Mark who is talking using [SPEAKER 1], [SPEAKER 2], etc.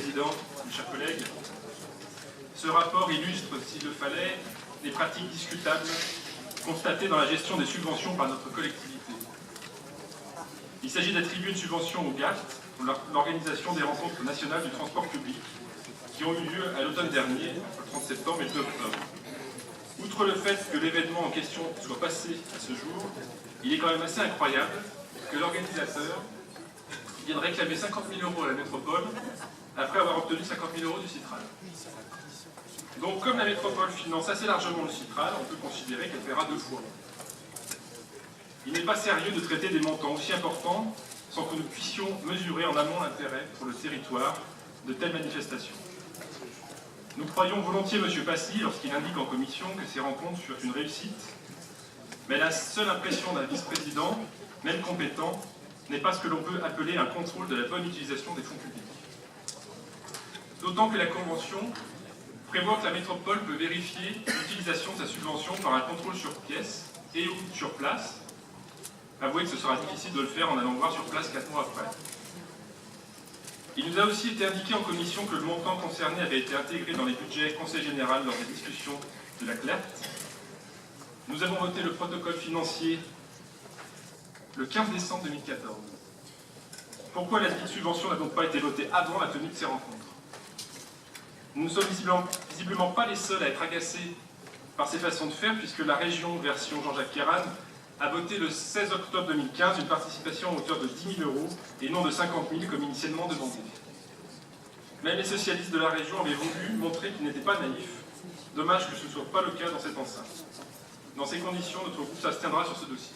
[SPEAKER 1] Président, mes chers collègues. Ce rapport illustre, s'il le fallait, les pratiques discutables constatées dans la gestion des subventions par notre collectivité. Il s'agit d'attribuer une subvention au GATT pour l'organisation des rencontres nationales du transport public qui ont eu lieu à l'automne dernier, entre le 30 septembre et le 2 octobre. Outre le fait que l'événement en question soit passé à ce jour, il est quand même assez incroyable que l'organisateur vienne réclamer 50 000 € à la métropole après avoir obtenu 50 000 € du Citral. Donc comme la métropole finance assez largement le Citral, on peut considérer qu'elle paiera 2 fois. Il n'est pas sérieux de traiter des montants aussi importants sans que nous puissions mesurer en amont l'intérêt pour le territoire de telles manifestations. Nous croyons volontiers M. Passy lorsqu'il indique en commission que ces rencontres furent une réussite, mais la seule impression d'un vice-président, même compétent, n'est pas ce que l'on peut appeler un contrôle de la bonne utilisation des fonds publics. D'autant que la Convention prévoit que la métropole peut vérifier l'utilisation de sa subvention par un contrôle sur pièce et ou sur place. Avouez que ce sera difficile de le faire en allant voir sur place 4 mois après. Il nous a aussi été indiqué en commission que le montant concerné avait été intégré dans les budgets Conseil général lors des discussions de la CLERT. Nous avons voté le protocole financier le 15 décembre 2014. Pourquoi la subvention n'a donc pas été votée avant la tenue de ces rencontres? Nous ne sommes visiblement pas les seuls à être agacés par ces façons de faire, puisque la région, version Jean-Jacques Kéran, a voté le 16 octobre 2015 une participation à hauteur de 10 000 € et non de 50 000 comme initialement demandé. Même les socialistes de la région avaient voulu montrer qu'ils n'étaient pas naïfs. Dommage que ce ne soit pas le cas dans cette enceinte. Dans ces conditions, notre groupe s'abstiendra sur ce dossier.